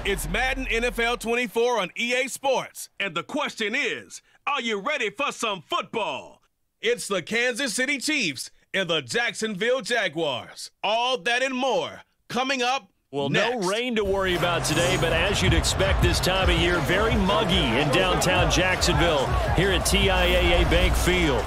It's Madden NFL 24 on EA Sports. And the question is, are you ready for some football? It's the Kansas City Chiefs and the Jacksonville Jaguars. All that and more coming up Well, next. No rain to worry about today, but as you'd expect this time of year, very muggy in downtown Jacksonville here at TIAA Bank Field.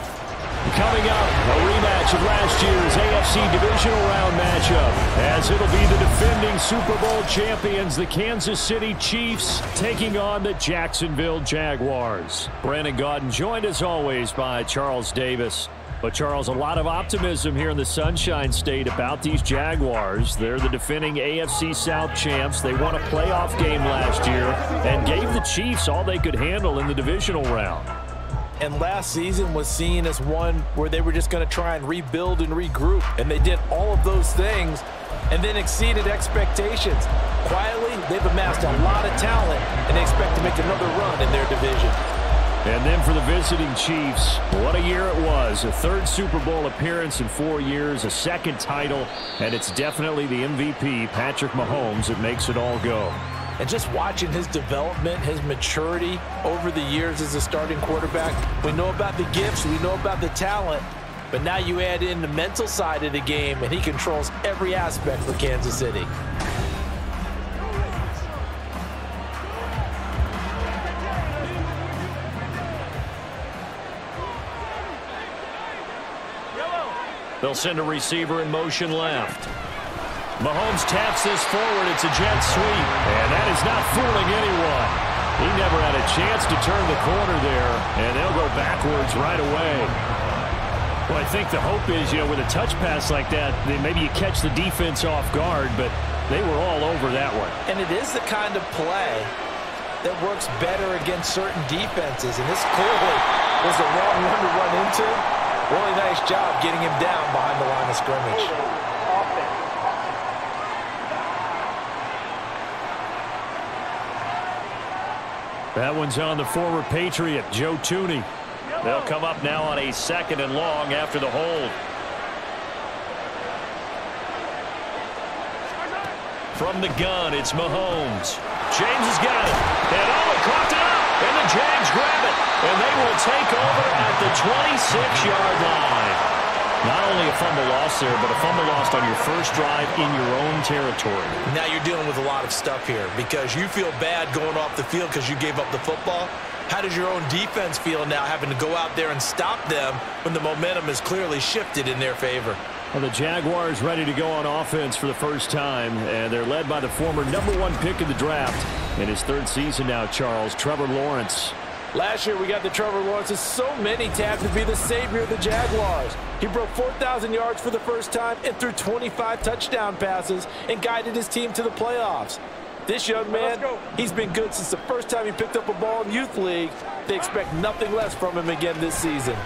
Coming up, a rematch of last year's AFC Divisional Round matchup, as it'll be the defending Super Bowl champions, the Kansas City Chiefs, taking on the Jacksonville Jaguars. Brandon Gaudin joined as always by Charles Davis. But, Charles, a lot of optimism here in the Sunshine State about these Jaguars. They're the defending AFC South champs. They won a playoff game last year and gave the Chiefs all they could handle in the divisional round. And last season was seen as one where they were just going to try and rebuild and regroup. And they did all of those things and then exceeded expectations. Quietly, they've amassed a lot of talent, and they expect to make another run in their division. And then for the visiting Chiefs, what a year it was. A third Super Bowl appearance in 4 years, a second title, and it's definitely the MVP, Patrick Mahomes, that makes it all go. And just watching his development, his maturity over the years as a starting quarterback, we know about the gifts, we know about the talent, but now you add in the mental side of the game, and he controls every aspect for Kansas City. They'll send a receiver in motion left. Mahomes taps this forward. It's a jet sweep, and that is not fooling anyone. He never had a chance to turn the corner there, and they'll go backwards right away. Well, I think the hope is, with a touch pass like that, then maybe you catch the defense off guard, but they were all over that one. And it is the kind of play that works better against certain defenses, and this clearly was the wrong one to run into. Really nice job getting him down behind the line of scrimmage. That one's on the former Patriot, Joe Tooney. They'll come up now on a 2nd and long after the hold. From the gun, it's Mahomes. James has got it. And Owen caught it up. And the Jags grab it. And they will take over at the 26-yard line. Not only a fumble loss there, but a fumble lost on your first drive in your own territory. Now you're dealing with a lot of stuff here because you feel bad going off the field because you gave up the football. How does your own defense feel now having to go out there and stop them when the momentum is clearly shifted in their favor? Well, the Jaguars ready to go on offense for the first time, and they're led by the former #1 pick of the draft in his 3rd season now, Charles, Trevor Lawrence. Last year we got the Trevor Lawrences. So many tapped to be the savior of the Jaguars. He broke 4,000 yards for the first time and threw 25 touchdown passes and guided his team to the playoffs. This young man, he's been good since the first time he picked up a ball in Youth League. They expect nothing less from him again this season.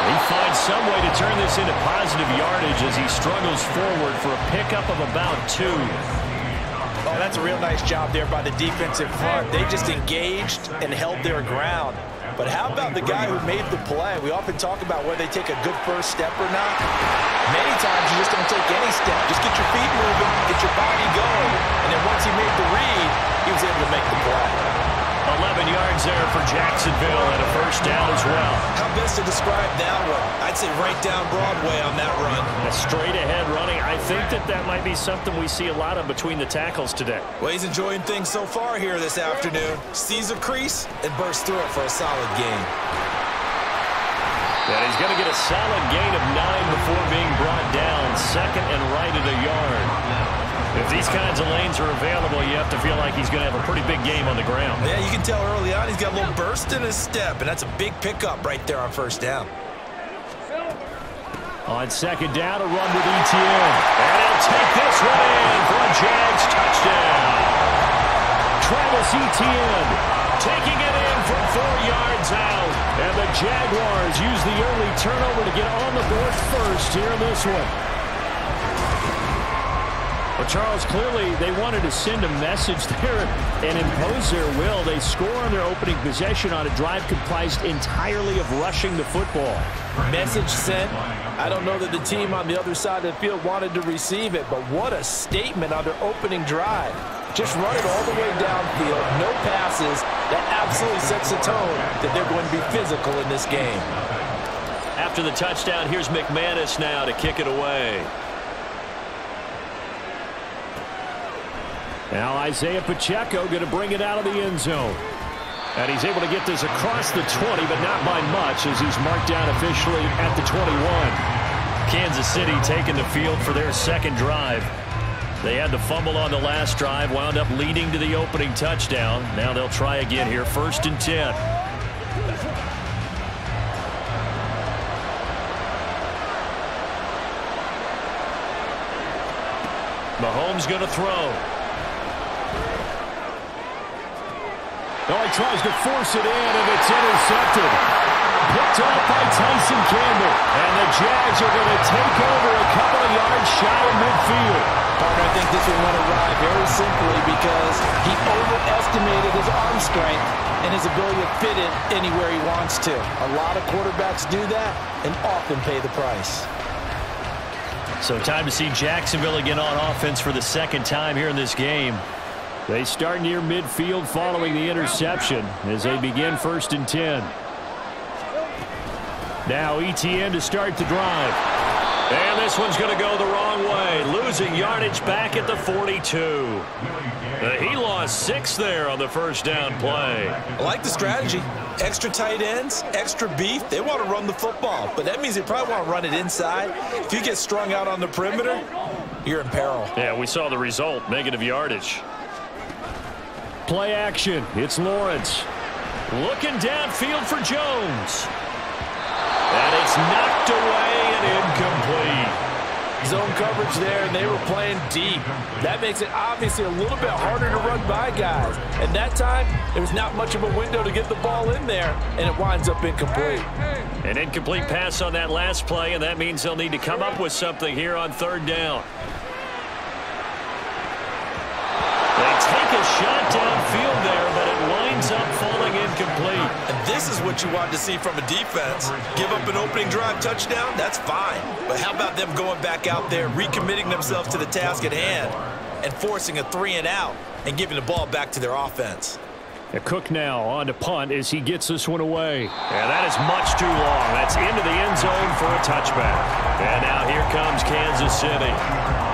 He finds some way to turn this into positive yardage as he struggles forward for a pickup of about 2. Oh, that's a real nice job there by the defensive front. They just engaged and held their ground. But how about the guy who made the play? We often talk about whether they take a good first step or not. Many times you just don't take any step. Just get your feet moving, get your body going, and then once he made the read, he was able to make the play. 11 yards there for Jacksonville and a first down as well. How best to describe that one? I'd say right down Broadway on that run. A straight ahead running. I think that might be something we see a lot of between the tackles today. Well, he's enjoying things so far here this afternoon. Sees a crease and bursts through it for a solid gain. And he's going to get a solid gain of 9 before being brought down. 2nd and right at a yard. If these kinds of lanes are available, you have to feel like he's going to have a pretty big game on the ground. Yeah, you can tell early on he's got a little burst in his step, and that's a big pickup right there on first down. On 2nd down, a run with Etienne. And he'll take this one in for a Jags touchdown. Travis Etienne taking it in from 4 yards out. And the Jaguars use the early turnover to get on the board first here in this one. Well, Charles, clearly they wanted to send a message there and impose their will. They score on their opening possession on a drive comprised entirely of rushing the football. Message sent. I don't know that the team on the other side of the field wanted to receive it, but what a statement on their opening drive. Just run it all the way downfield, no passes. That absolutely sets the tone that they're going to be physical in this game. After the touchdown, here's McManus now to kick it away. Now Isaiah Pacheco going to bring it out of the end zone. And he's able to get this across the 20, but not by much as he's marked down officially at the 21. Kansas City taking the field for their second drive. They had the fumble on the last drive, wound up leading to the opening touchdown. Now they'll try again here, 1st and 10. Mahomes going to throw. Oh, he tries to force it in, and it's intercepted. Picked off by Tyson Campbell. And the Jags are going to take over a couple of yards shy of midfield. Partner, I think this one went awry very simply because he overestimated his arm strength and his ability to fit it anywhere he wants to. A lot of quarterbacks do that and often pay the price. So time to see Jacksonville again on offense for the second time here in this game. They start near midfield following the interception as they begin 1st and 10. Now ETN to start the drive. And this one's going to go the wrong way. Losing yardage back at the 42. He lost 6 there on the first down play. I like the strategy. Extra tight ends, extra beef. They want to run the football, but that means they probably want to run it inside. If you get strung out on the perimeter, you're in peril. Yeah, we saw the result, negative yardage. Play action. It's Lawrence. Looking downfield for Jones. And it's knocked away and incomplete. Zone coverage there, and they were playing deep. That makes it obviously a little bit harder to run by guys. And that time, there was not much of a window to get the ball in there, and it winds up incomplete. An incomplete pass on that last play, and that means they'll need to come up with something here on 3rd down. They take a shot downfield there, but it winds up falling incomplete. And this is what you want to see from a defense. Give up an opening drive touchdown, that's fine. But how about them going back out there, recommitting themselves to the task at hand, and forcing a 3-and-out and giving the ball back to their offense. Cook now on to punt as he gets this one away. And that is much too long. That's into the end zone for a touchback. And now here comes Kansas City.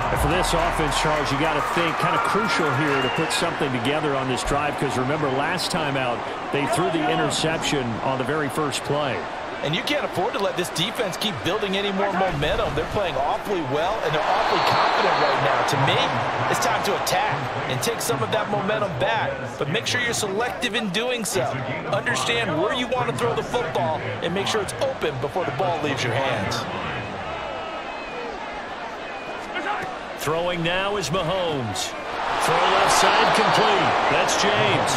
And for this offense, Charles, you got to think kind of crucial here to put something together on this drive because remember last time out they threw the interception on the very first play. And you can't afford to let this defense keep building any more momentum. They're playing awfully well, and they're awfully confident right now. To me, it's time to attack and take some of that momentum back. But make sure you're selective in doing so. Understand where you want to throw the football and make sure it's open before the ball leaves your hands. Throwing now is Mahomes. Throw left side complete. That's James.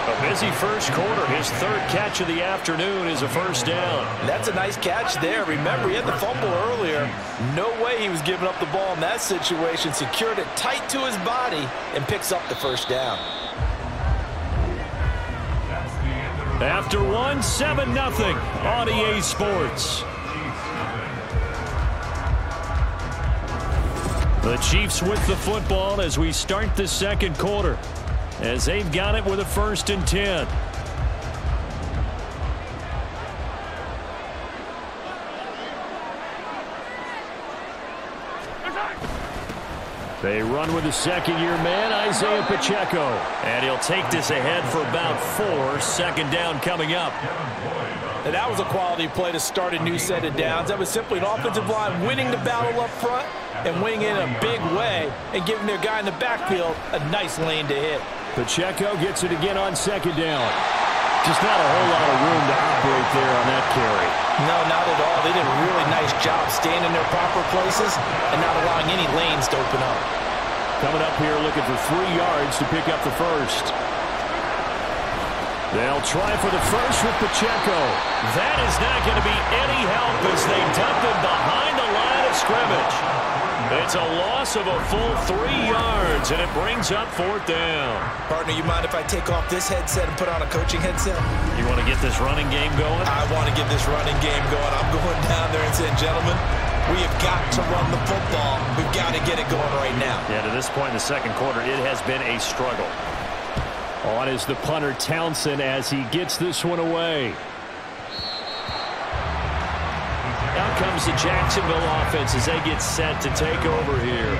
A busy first quarter. His 3rd catch of the afternoon is a first down. That's a nice catch there. Remember, he had the fumble earlier. No way he was giving up the ball in that situation. Secured it tight to his body and picks up the first down. After 1, 7-0 on EA Sports. The Chiefs with the football as we start the second quarter. As they've got it with a 1st and 10. They run with a second-year man, Isaiah Pacheco. And he'll take this ahead for about 4. 2nd down coming up. And that was a quality play to start a new set of downs. That was simply an offensive line winning the battle up front and winning in a big way and giving their guy in the backfield a nice lane to hit. Pacheco gets it again on 2nd down. Just not a whole lot of room to operate there on that carry. No, not at all. They did a really nice job staying in their proper places and not allowing any lanes to open up. Coming up here looking for 3 yards to pick up the first. They'll try for the first with Pacheco. That is not going to be any help as they dump him behind the line of scrimmage. It's a loss of a full 3 yards, and it brings up 4th down. Partner, you mind if I take off this headset and put on a coaching headset? You want to get this running game going? I want to get this running game going. I'm going down there and saying, gentlemen, we have got to run the football. We've got to get it going right now. Yeah, to this point in the second quarter, it has been a struggle. On is the punter, Townsend, as he gets this one away. Out comes the Jacksonville offense as they get set to take over here.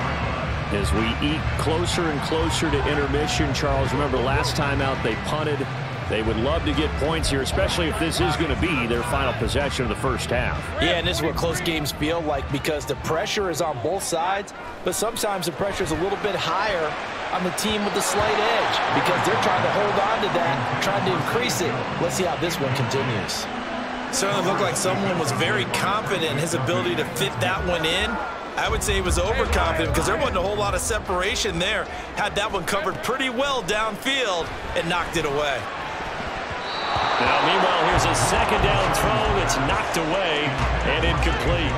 As we eke closer and closer to intermission, Charles, remember last time out they punted. They would love to get points here, especially if this is going to be their final possession of the first half. Yeah, and this is what close games feel like because the pressure is on both sides, but sometimes the pressure is a little bit higher on the team with the slight edge because they're trying to hold on to that, trying to increase it. Let's see how this one continues. Certainly looked like someone was very confident in his ability to fit that one in. I would say he was overconfident because there wasn't a whole lot of separation there. Had that one covered pretty well downfield and knocked it away. Now, meanwhile, here's a second down throw that's knocked away and incomplete.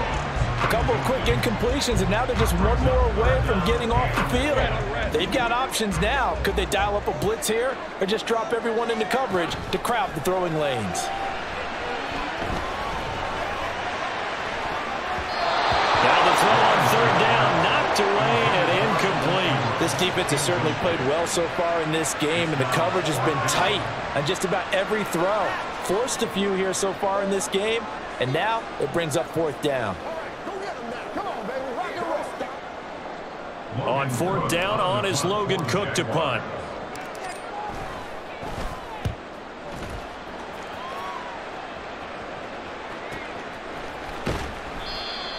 A couple of quick incompletions, and now they're just one more away from getting off the field. They've got options now. Could they dial up a blitz here or just drop everyone into coverage to crowd the throwing lanes? Now the throw on 3rd down, knocked away and incomplete. This defense has certainly played well so far in this game, and the coverage has been tight on just about every throw. Forced a few here so far in this game, and now it brings up 4th down. On 4th down, on is Logan Cook to punt.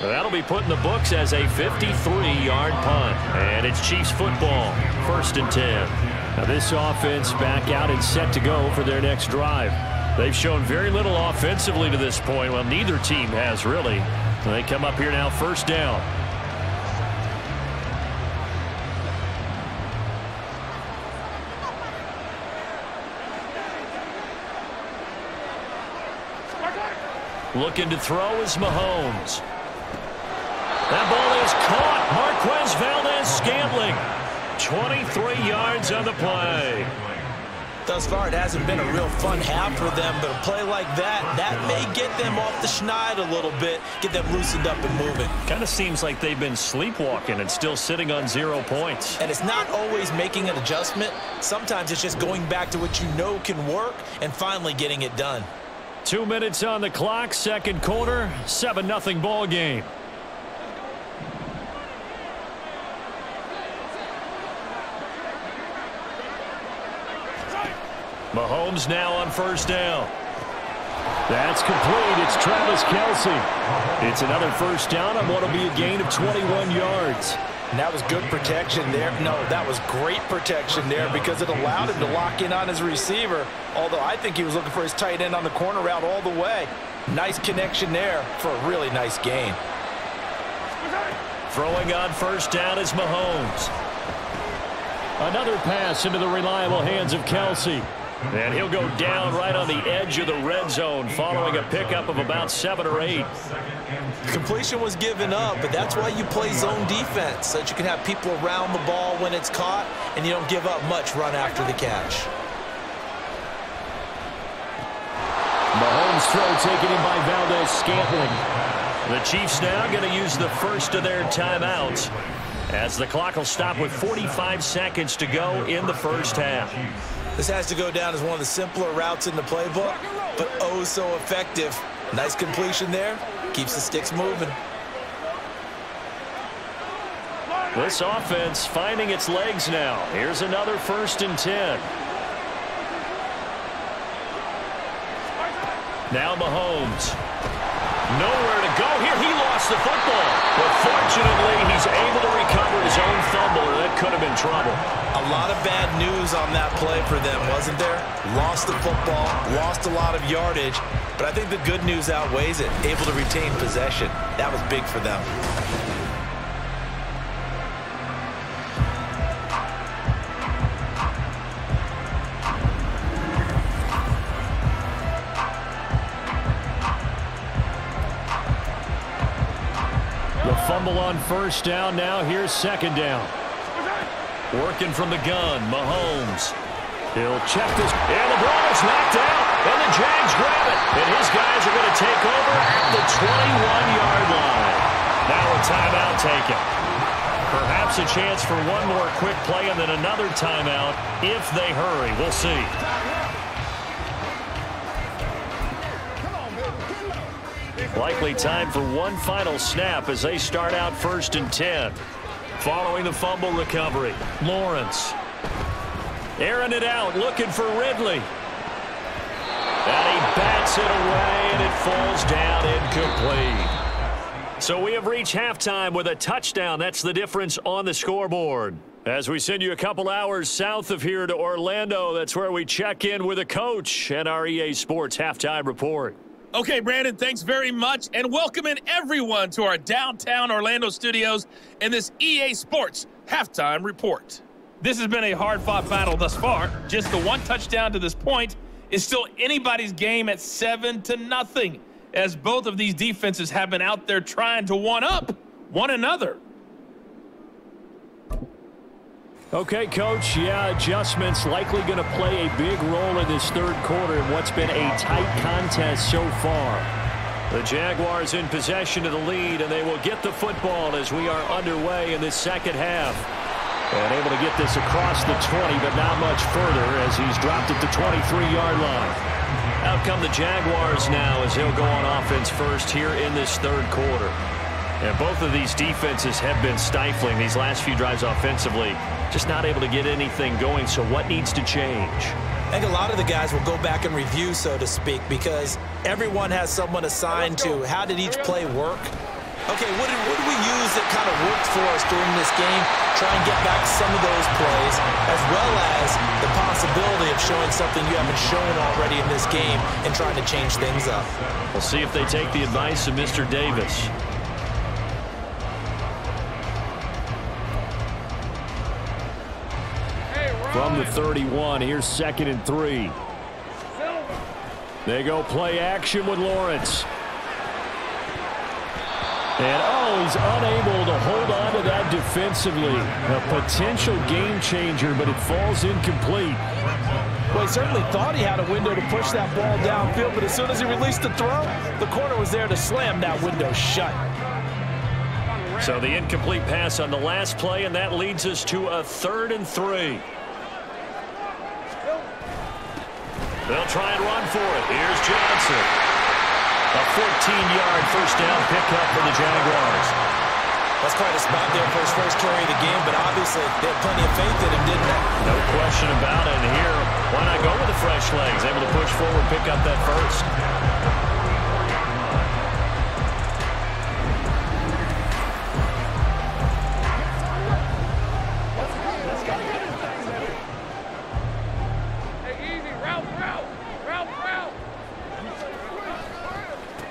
That'll be put in the books as a 53-yard punt. And it's Chiefs football, 1st and 10. Now this offense back out and set to go for their next drive. They've shown very little offensively to this point. Well, neither team has really. They come up here now, 1st down. Looking to throw is Mahomes. That ball is caught. Marquez Valdez-Scantling. 23 yards on the play. Thus far, it hasn't been a real fun half for them, but a play like that may get them off the schneid a little bit, get them loosened up and moving. Kind of seems like they've been sleepwalking and still sitting on 0 points. And it's not always making an adjustment. Sometimes it's just going back to what you know can work and finally getting it done. 2 minutes on the clock, second quarter, 7-0 ball game. Mahomes now on 1st down. That's complete. It's Travis Kelce. It's another 1st down on what will be a gain of 21 yards. And that was good protection there. No, that was great protection there because it allowed him to lock in on his receiver, although I think he was looking for his tight end on the corner route all the way. Nice connection there for a really nice gain. Throwing on 1st down is Mahomes. Another pass into the reliable hands of Kelce. And he'll go down right on the edge of the red zone following a pickup of about 7 or 8. Completion was given up, but that's why you play zone defense, so that you can have people around the ball when it's caught and you don't give up much run after the catch. Mahomes throw taken in by Valdez-Scantling. The Chiefs now going to use the first of their timeouts as the clock will stop with 45 seconds to go in the first half. This has to go down as one of the simpler routes in the playbook, but oh so effective. Nice completion there. Keeps the sticks moving. This offense finding its legs now. Here's another 1st and 10. Now Mahomes. Nowhere to go here. He lost the football. But fortunately, he's able to recover his own fumble, or that could have been trouble. A lot of bad news on that play for them, wasn't there? Lost the football, lost a lot of yardage, but I think the good news outweighs it. Able to retain possession. That was big for them. fumble on first down. Now here's second down. Working from the gun, Mahomes. He'll check this, and the ball is knocked out, and the Jags grab it. And his guys are going to take over at the 21-yard line. Now a timeout taken. Perhaps a chance for one more quick play and then another timeout if they hurry. We'll see. Likely time for one final snap as they start out 1st and 10. Following the fumble recovery, Lawrence. Airing it out, looking for Ridley. And he bats it away, and it falls down incomplete. So we have reached halftime with a touchdown. That's the difference on the scoreboard. As we send you a couple hours south of here to Orlando, that's where we check in with a coach and our EA Sports halftime report. Okay, Brandon, thanks very much, and welcome in everyone to our downtown Orlando studios and this EA Sports halftime report. This has been a hard-fought battle thus far. Just the one touchdown to this point is still anybody's game at 7-0, as both of these defenses have been out there trying to one-up one another. Okay, Coach, adjustments likely going to play a big role in this third quarter in what's been a tight contest so far. The Jaguars in possession of the lead, and they will get the football as we are underway in this second half. And able to get this across the 20, but not much further as he's dropped at the 23-yard line. Out come the Jaguars now as they'll go on offense first here in this third quarter. And both of these defenses have been stifling these last few drives offensively. Just not able to get anything going, so what needs to change? I think a lot of the guys will go back and review, so to speak, because everyone has someone assigned to how did each play work. Okay, what did we use that kind of worked for us during this game? Try and get back some of those plays, as well as the possibility of showing something you haven't shown already in this game and trying to change things up. We'll see if they take the advice of Mr. Davis. From the 31, here's 2nd and 3. They go play action with Lawrence. And, he's unable to hold on to that defensively. A potential game changer, but it falls incomplete. Well, he certainly thought he had a window to push that ball downfield, but as soon as he released the throw, the corner was there to slam that window shut. So the incomplete pass on the last play, and that leads us to a 3rd and 3. They'll try and run for it. Here's Johnson. A 14-yard first down pickup for the Jaguars. That's quite a spot there for his first carry of the game, but obviously they had plenty of faith in him, didn't they? No question about it. And here, why not go with the fresh legs? Able to push forward, pick up that first.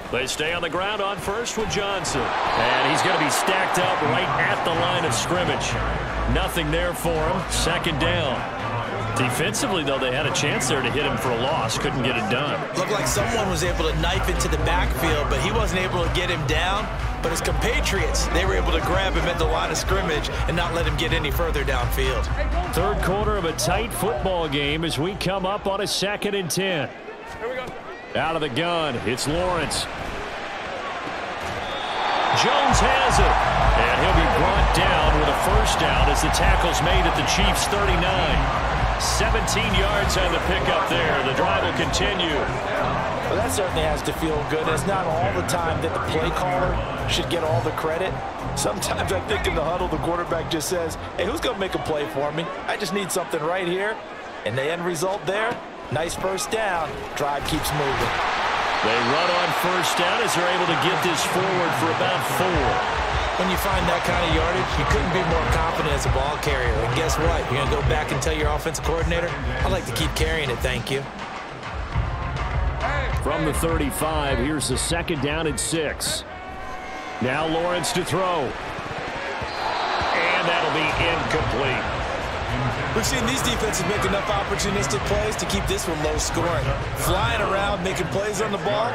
They stay on the ground on first with Johnson. And he's going to be stacked up right at the line of scrimmage. Nothing there for him. 2nd down. Defensively, though, they had a chance there to hit him for a loss. Couldn't get it done. Looked like someone was able to knife into the backfield, but he wasn't able to get him down. But his compatriots, they were able to grab him at the line of scrimmage and not let him get any further downfield. Third quarter of a tight football game as we come up on a 2nd and 10. Here we go. Out of the gun, it's Lawrence. Jones has it. And he'll be brought down with a first down as the tackle's made at the Chiefs' 39. 17 yards on the pickup there. The drive will continue. Well, that certainly has to feel good. It's not all the time that the play caller should get all the credit. Sometimes I think in the huddle, the quarterback just says, hey, who's going to make a play for me? I just need something right here. And the end result there, nice first down. Drive keeps moving. They run on first down as they're able to get this forward for about 4. When you find that kind of yardage, you couldn't be more confident as a ball carrier. And guess what? You're going to go back and tell your offensive coordinator, I'd like to keep carrying it, thank you. From the 35, here's the 2nd down and 6. Now Lawrence to throw. And that'll be incomplete. We've seen these defenses make enough opportunistic plays to keep this one low scoring. Flying around, making plays on the ball,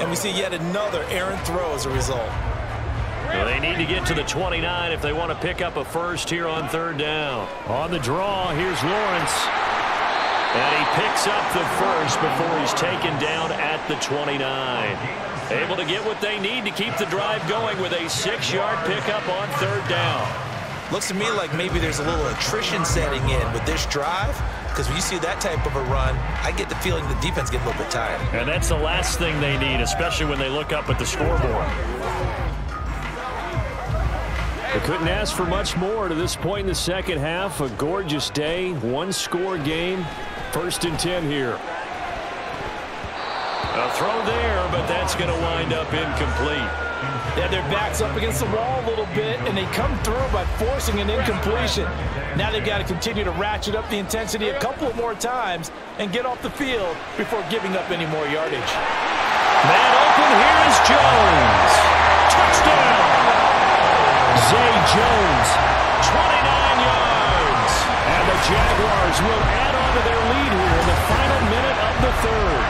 and we see yet another errant throw as a result. Well, they need to get to the 29 if they want to pick up a first here on 3rd down. On the draw, here's Lawrence. And he picks up the first before he's taken down at the 29. Able to get what they need to keep the drive going with a 6-yard pickup on 3rd down. Looks to me like maybe there's a little attrition setting in with this drive, because when you see that type of a run, I get the feeling the defense gets a little bit tired. And that's the last thing they need, especially when they look up at the scoreboard. They couldn't ask for much more to this point in the second half. A gorgeous day, one-score game. 1st and 10 here. A throw there, but that's going to wind up incomplete. Yeah, their back's up against the wall a little bit, and they come through by forcing an incompletion. Now they've got to continue to ratchet up the intensity a couple of more times and get off the field before giving up any more yardage. Man open, here is Jones. Touchdown! Zay Jones, 29 yards. And the Jaguars will add on to their lead here in the final minute of the 3rd.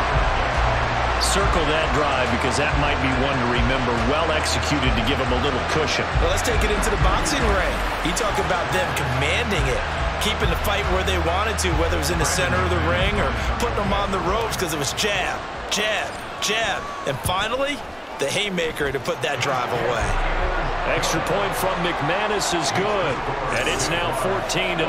Circle that drive because that might be one to remember. Well executed to give them a little cushion. Well, let's take it into the boxing ring. You talk about them commanding it, keeping the fight where they wanted to, whether it was in the center of the ring or putting them on the ropes because it was jab, jab, jab. And finally, the haymaker to put that drive away. Extra point from McManus is good. And it's now 14-0.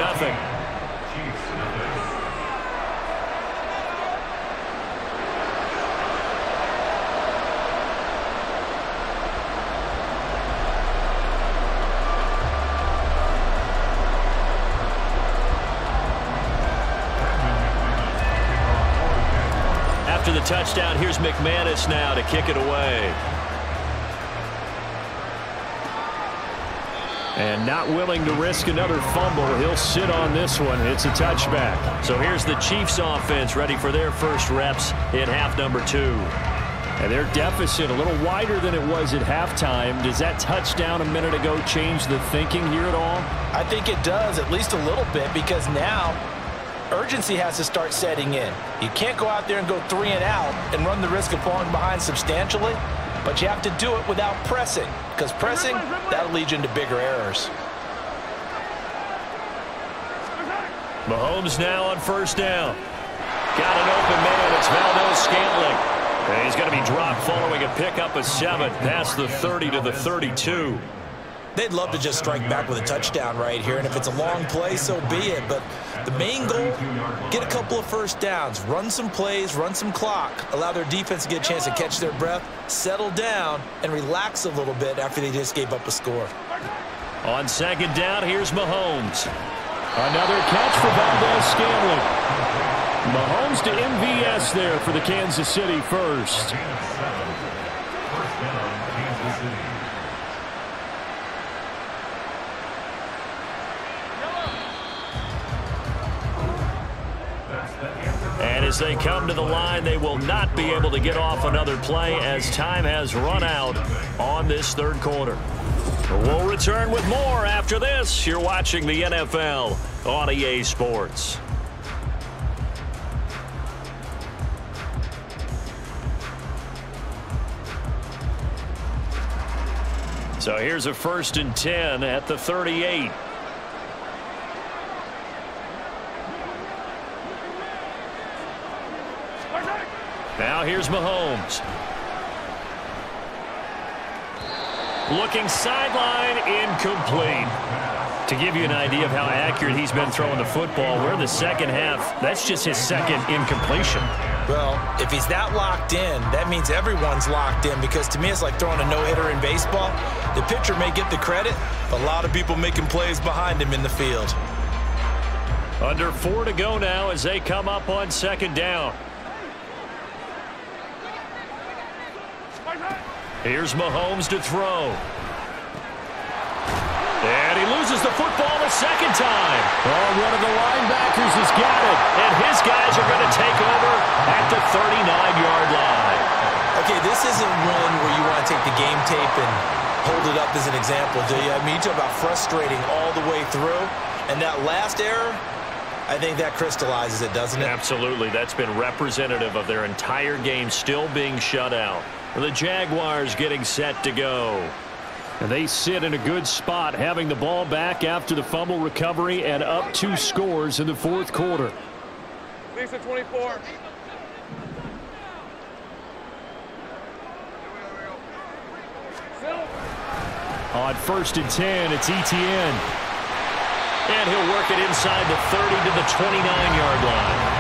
After the touchdown, here's McManus now to kick it away. And not willing to risk another fumble. He'll sit on this one. It's a touchback. So here's the Chiefs offense ready for their first reps in half number 2. And their deficit a little wider than it was at halftime. Does that touchdown a minute ago change the thinking here at all? I think it does, at least a little bit, because now urgency has to start setting in. You can't go out there and go 3 and out and run the risk of falling behind substantially, but you have to do it without pressing, because pressing, that'll lead you into bigger errors. Mahomes now on 1st down. Got an open man. It's Valdez-Scantling. And he's going to be dropped following a pickup of 7 past the 30 to the 32. They'd love to just strike back with a touchdown right here, and if it's a long play, so be it. But the main goal, get a couple of first downs, run some plays, run some clock, allow their defense to get a chance to catch their breath, settle down, and relax a little bit after they just gave up a score. On 2nd down, here's Mahomes. Another catch for Valdez-Scantling. Mahomes to MVS there for the Kansas City first. And as they come to the line, they will not be able to get off another play as time has run out on this 3rd quarter. We'll return with more after this. You're watching the NFL on EA Sports. So here's a 1st and 10 at the 38. Now here's Mahomes. Looking sideline, incomplete. To give you an idea of how accurate he's been throwing the football, we're in the second half. That's just his 2nd incompletion. Well, if he's that locked in, that means everyone's locked in, because to me it's like throwing a no-hitter in baseball. The pitcher may get the credit, but a lot of people making plays behind him in the field. Under 4 to go now as they come up on 2nd down. Here's Mahomes to throw. And he loses the football a 2nd time. Oh, one of the linebackers has got it. And his guys are going to take over at the 39-yard line. Okay, this isn't one where you want to take the game tape and hold it up as an example, do you? I mean, you talk about frustrating all the way through. And that last error, I think that crystallizes it, doesn't it? Absolutely. That's been representative of their entire game still being shut out. The Jaguars getting set to go. And they sit in a good spot, having the ball back after the fumble recovery and up 2 scores in the fourth quarter. Lisa 24. On 1st and 10, it's Etienne. And he'll work it inside the 30 to the 29-yard line.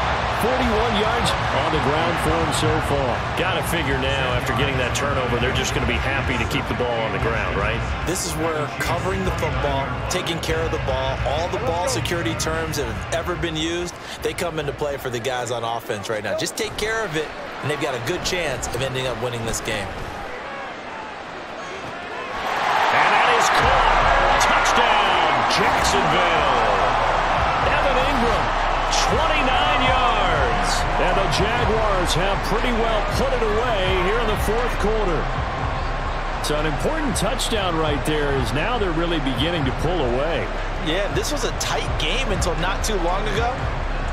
41 yards on the ground for him so far. Got to figure now, after getting that turnover, they're just going to be happy to keep the ball on the ground, right? This is where covering the football, taking care of the ball, all the ball security terms that have ever been used, they come into play for the guys on offense right now. Just take care of it, and they've got a good chance of ending up winning this game. And that is caught. Touchdown, Jacksonville. Evan Ingram, 29 yards. And the Jaguars have pretty well put it away here in the fourth quarter. So an important touchdown right there is now they're really beginning to pull away. Yeah, this was a tight game until not too long ago.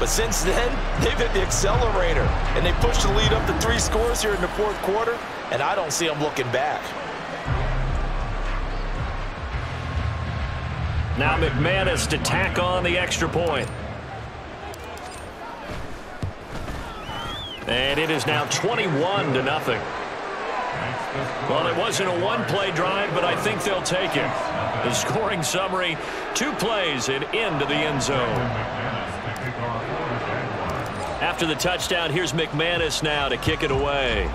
But since then, they've hit the accelerator. And they pushed the lead up to 3 scores here in the fourth quarter. And I don't see them looking back. Now McManus to tack on the extra point. And it is now 21-0. Well, it wasn't a one-play drive, but I think they'll take it. The scoring summary, 2 plays and into the end zone. After the touchdown, here's McManus now to kick it away.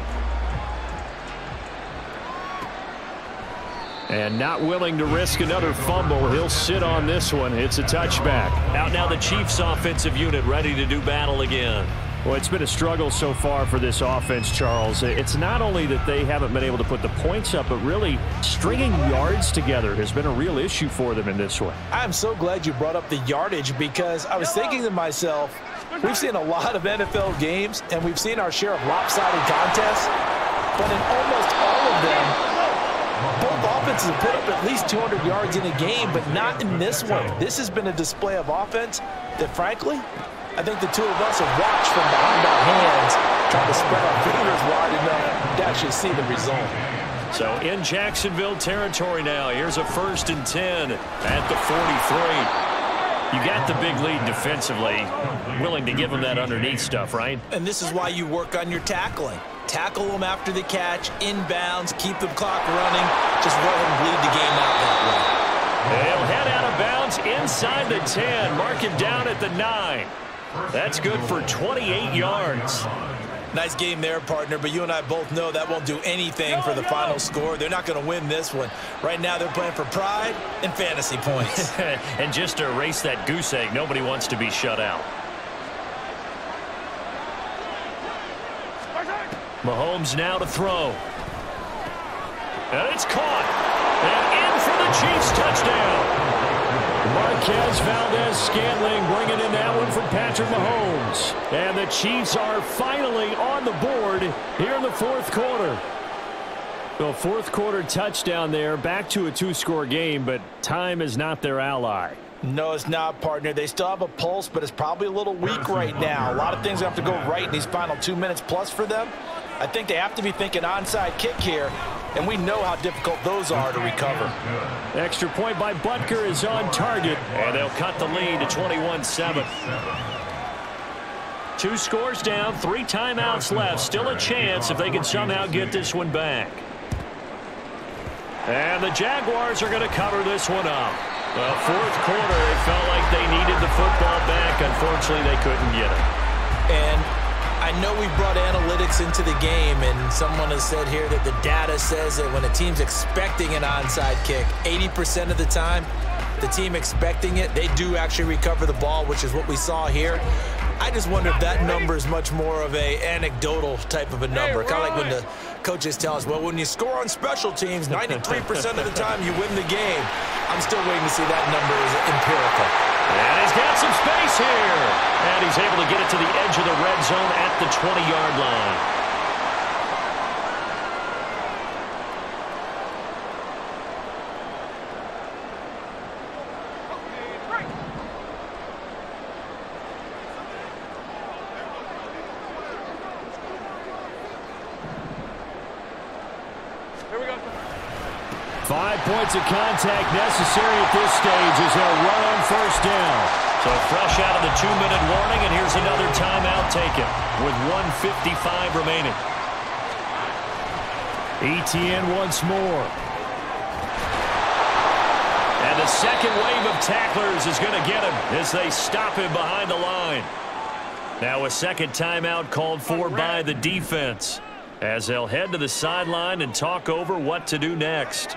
And not willing to risk another fumble. He'll sit on this one. It's a touchback. Out now the Chiefs offensive unit ready to do battle again. Well, it's been a struggle so far for this offense, Charles. It's not only that they haven't been able to put the points up, but really stringing yards together has been a real issue for them in this one. I'm so glad you brought up the yardage, because I was thinking to myself, we've seen a lot of NFL games, and we've seen our share of lopsided contests, but in almost all of them, both offenses have put up at least 200 yards in a game, but not in this one. This has been a display of offense that, frankly, I think the two of us have watched from behind our hands, trying to spread our fingers wide enough to actually see the result. So in Jacksonville territory now, here's a 1st and 10 at the 43. You got the big lead defensively, willing to give them that underneath stuff, right? And this is why you work on your tackling. Tackle them after the catch, inbounds, keep the clock running. Just let them bleed the game out that way. They'll head out of bounds inside the 10. Mark it down at the 9. That's good for 28 yards. Nice game there, partner, but you and I both know that won't do anything for the final score. They're not going to win this one. Right now they're playing for pride and fantasy points. And just to erase that goose egg, nobody wants to be shut out. Mahomes now to throw. And it's caught. And in for the Chiefs touchdown. Marquez Valdez-Scantling bringing in that one from Patrick Mahomes. And the Chiefs are finally on the board here in the fourth quarter. Well, fourth quarter touchdown there, back to a 2-score game, but time is not their ally. No, it's not, partner. They still have a pulse, but it's probably a little weak right now. A lot of things have to go right in these final 2 minutes plus for them. I think they have to be thinking onside kick here, and we know how difficult those are to recover. Extra point by Butker is on target, and they'll cut the lead to 21-7. 2 scores down, 3 timeouts left. Still a chance if they can somehow get this one back. And the Jaguars are going to cover this one up. Well, fourth quarter, they felt like they needed the football back. Unfortunately, they couldn't get it. And I know we brought analytics into the game, and someone has said here that the data says that when a team's expecting an onside kick, 80% of the time, the team expecting it, they do actually recover the ball, which is what we saw here. I just wonder if that number is much more of a anecdotal type of a number. Kind of like when the coaches tell us, well, when you score on special teams, 93% of the time you win the game. I'm still waiting to see that number is empirical. And he's got some space here. And he's able to get it to the edge of the red zone at the 20-yard line. 5 points of contact necessary at this stage as they'll run on first down. So fresh out of the 2-minute warning, and here's another timeout taken with 1:55 remaining. ETN once more. And the second wave of tacklers is going to get him as they stop him behind the line. Now a second timeout called for by the defense as they'll head to the sideline and talk over what to do next.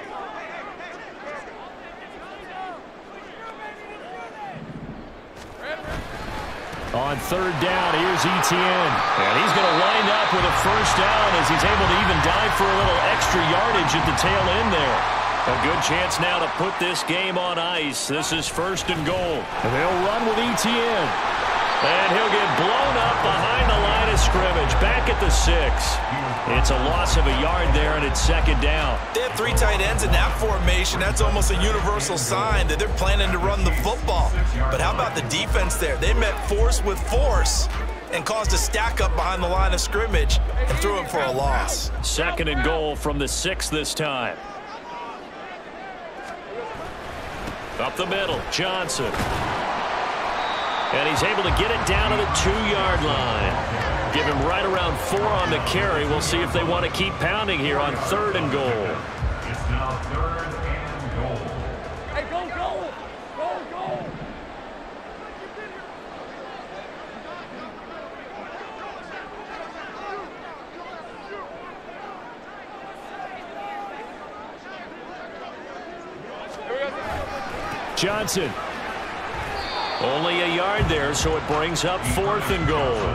On third down, here's ETN. And he's going to wind up with a first down as he's able to even dive for a little extra yardage at the tail end there. A good chance now to put this game on ice. This is first and goal. And they'll run with ETN. And he'll get blown up behind the line of scrimmage. Back at the 6. It's a loss of a yard there, and it's second down. They have 3 tight ends in that formation. That's almost a universal sign that they're planning to run the football. But how about the defense there? They met force with force and caused a stack up behind the line of scrimmage and threw it for a loss. Second and goal from the 6 this time. Up the middle, Johnson. And he's able to get it down to the 2-yard line. Give him right around 4 on the carry. We'll see if they want to keep pounding here on third and goal. It's now third and goal. Hey, go, go! Go, go! Johnson. Only a yard there, so it brings up fourth and goal.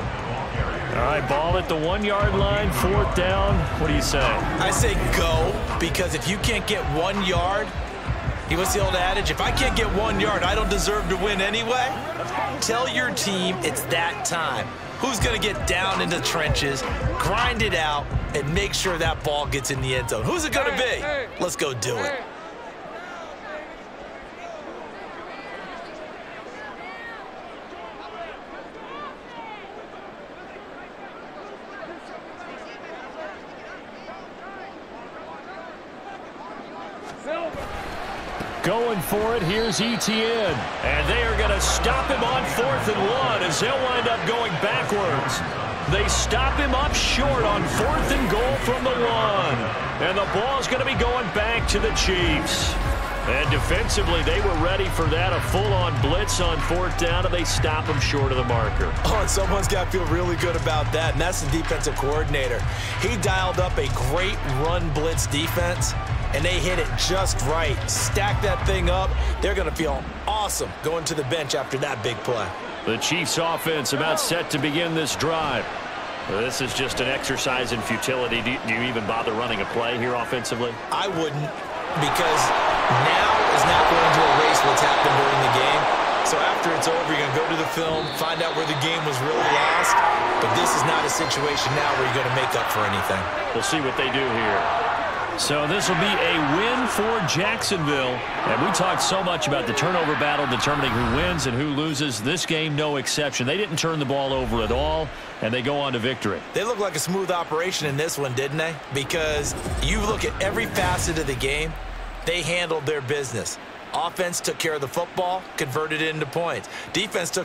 All right, ball at the 1-yard line, fourth down. What do you say? I say go, because if you can't get 1 yard, what's the old adage? If I can't get 1 yard, I don't deserve to win anyway. Tell your team it's that time. Who's going to get down into the trenches, grind it out, and make sure that ball gets in the end zone? Who's it going to be? Let's go do it. Going for it, here's ETN. And they are going to stop him on 4th and 1 as they'll wind up going backwards. They stop him up short on 4th and goal from the 1. And the ball's going to be going back to the Chiefs. And defensively, they were ready for that, a full-on blitz on 4th down, and they stop him short of the marker. Oh, and someone's got to feel really good about that, and that's the defensive coordinator. He dialed up a great run blitz defense, and they hit it just right. Stack that thing up. They're going to feel awesome going to the bench after that big play. The Chiefs offense about set to begin this drive. This is just an exercise in futility. Do you even bother running a play here offensively? I wouldn't, because now is not going to erase what's happened during the game. So after it's over, you're going to go to the film, find out where the game was really lost. But this is not a situation now where you're going to make up for anything. We'll see what they do here. So this will be a win for Jacksonville. And we talked so much about the turnover battle determining who wins and who loses. This game, no exception. They didn't turn the ball over at all, and they go on to victory. They look like a smooth operation in this one, didn't they? Because you look at every facet of the game, they handled their business. Offense took care of the football, converted it into points. Defense took